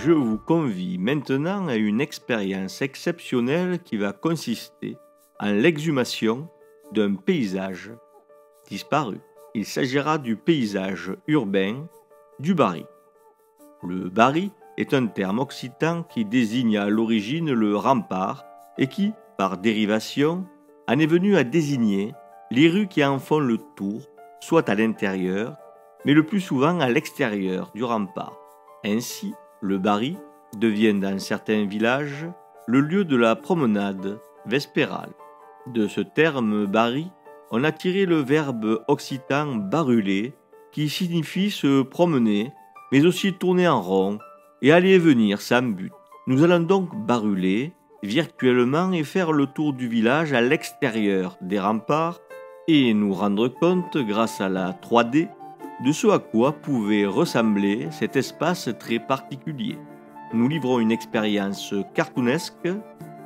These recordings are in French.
Je vous convie maintenant à une expérience exceptionnelle qui va consister en l'exhumation d'un paysage disparu. Il s'agira du paysage urbain du Barry. Le Barry est un terme occitan qui désigne à l'origine le rempart et qui, par dérivation, en est venu à désigner les rues qui en font le tour, soit à l'intérieur, mais le plus souvent à l'extérieur du rempart. Ainsi, le Barry devient dans certains villages le lieu de la promenade vespérale. De ce terme Barry, on a tiré le verbe occitan baruler, qui signifie se promener, mais aussi tourner en rond et aller et venir sans but. Nous allons donc baruler virtuellement et faire le tour du village à l'extérieur des remparts et nous rendre compte, grâce à la 3D, de ce à quoi pouvait ressembler cet espace très particulier. Nous livrons une expérience cartoonesque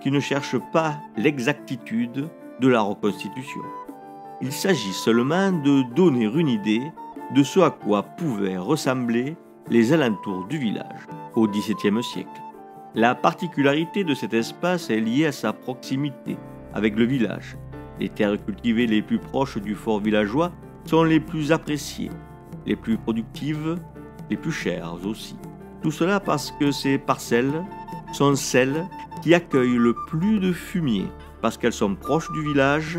qui ne cherche pas l'exactitude de la reconstitution. Il s'agit seulement de donner une idée de ce à quoi pouvaient ressembler les alentours du village au XVIIe siècle. La particularité de cet espace est liée à sa proximité avec le village. Les terres cultivées les plus proches du fort villageois sont les plus appréciées, les plus productives, les plus chères aussi. Tout cela parce que ces parcelles sont celles qui accueillent le plus de fumier, parce qu'elles sont proches du village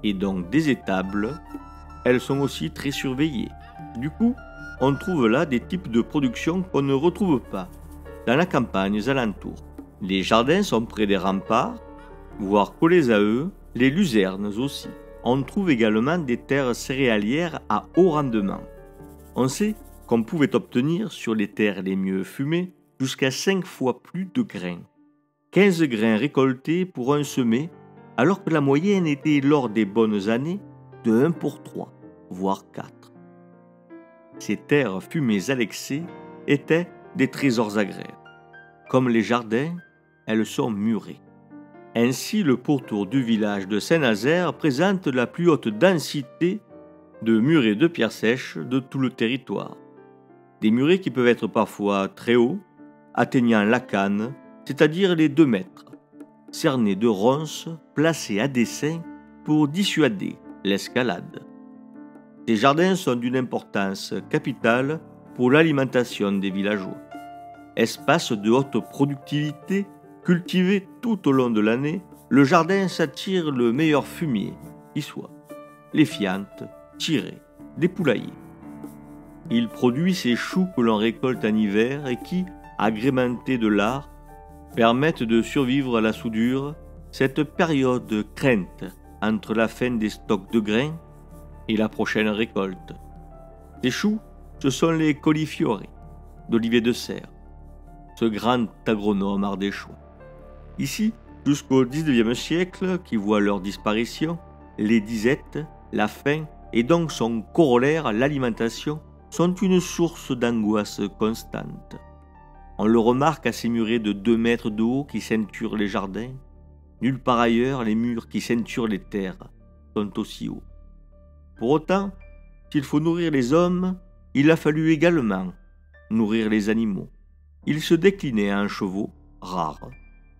et donc des étables. Elles sont aussi très surveillées. Du coup, on trouve là des types de production qu'on ne retrouve pas dans la campagne alentour. Les jardins sont près des remparts, voire collés à eux, les luzernes aussi. On trouve également des terres céréalières à haut rendement. On sait qu'on pouvait obtenir sur les terres les mieux fumées jusqu'à 5 fois plus de grains. 15 grains récoltés pour un semé, alors que la moyenne était lors des bonnes années de 1 pour 3, voire 4. Ces terres fumées à l'excès étaient des trésors agraires. Comme les jardins, elles sont murées. Ainsi, le pourtour du village de Saint-Nazaire présente la plus haute densité de murets de pierres sèches de tout le territoire. Des murets qui peuvent être parfois très hauts, atteignant la canne, c'est-à-dire les 2 mètres, cernés de ronces placées à dessein pour dissuader l'escalade. Ces jardins sont d'une importance capitale pour l'alimentation des villageois. Espace de haute productivité, cultivé tout au long de l'année, le jardin s'attire le meilleur fumier qui soit, les fientes tirées des poulaillers. Il produit ces choux que l'on récolte en hiver et qui, agrémentés de lard, permettent de survivre à la soudure, cette période crainte entre la fin des stocks de grains et la prochaine récolte. Ces choux, ce sont les colifiori d'Olivier de Serres, ce grand agronome ardéchois. Ici, jusqu'au XIXe siècle, qui voit leur disparition, les disettes, la faim et donc son corollaire, l'alimentation, sont une source d'angoisse constante. On le remarque à ces murets de 2 mètres de haut qui ceinturent les jardins. Nulle part ailleurs, les murs qui ceinturent les terres sont aussi hauts. Pour autant, s'il faut nourrir les hommes, il a fallu également nourrir les animaux. Ils se déclinaient en chevaux, rares,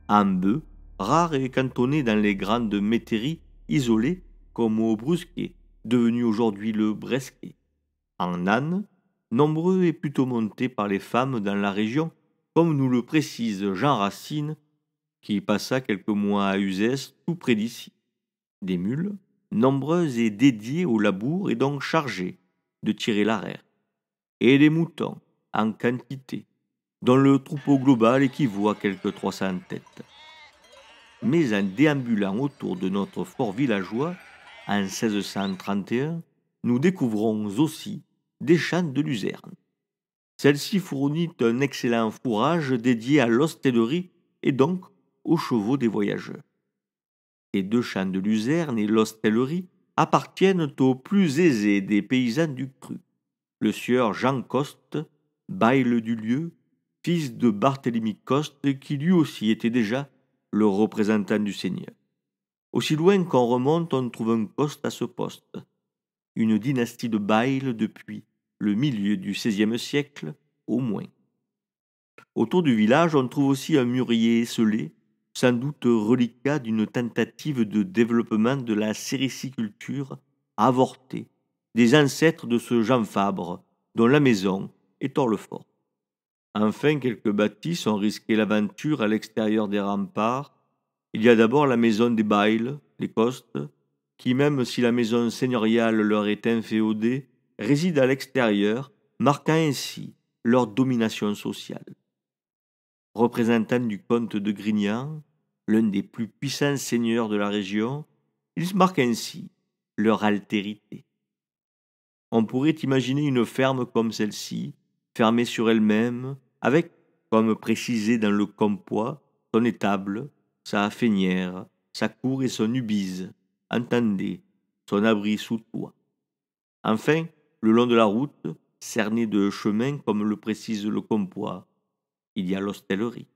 en bœufs, rares et cantonnés dans les grandes métairies isolées comme au Brusquet, devenu aujourd'hui le Bresquet. En ânes, nombreux et plutôt montés par les femmes dans la région, comme nous le précise Jean Racine, qui passa quelques mois à Uzès, tout près d'ici. Des mules, nombreuses et dédiées au labour et donc chargées de tirer l'arrière. Et des moutons, en quantité, dont le troupeau global équivaut à quelques 300 têtes. Mais en déambulant autour de notre fort villageois, en 1631, nous découvrons aussi des champs de luzerne. Celle-ci fournit un excellent fourrage dédié à l'hostellerie et donc aux chevaux des voyageurs. Ces 2 champs de luzerne et l'hostellerie appartiennent aux plus aisés des paysans du cru. Le sieur Jean Coste, bayle du lieu, fils de Barthélemy Coste, qui lui aussi était déjà le représentant du seigneur. Aussi loin qu'on remonte, on trouve un Coste à ce poste, une dynastie de bayle depuis le milieu du XVIe siècle au moins. Autour du village, on trouve aussi un mûrier esselé, sans doute reliquat d'une tentative de développement de la sériciculture avortée, des ancêtres de ce Jean Fabre, dont la maison est Orlefort. Enfin, quelques bâtisses ont risqué l'aventure à l'extérieur des remparts. Il y a d'abord la maison des Bailles, les Costes, qui, même si la maison seigneuriale leur est inféodée, réside à l'extérieur, marquant ainsi leur domination sociale. Représentant du comte de Grignan, l'un des plus puissants seigneurs de la région, ils marquent ainsi leur altérité. On pourrait imaginer une ferme comme celle-ci, fermée sur elle-même, avec, comme précisé dans le compois, son étable, sa fénière, sa cour et son ubise, entendez, son abri sous toit. Enfin, le long de la route, cerné de chemins comme le précise le compois, il y a l'hostellerie.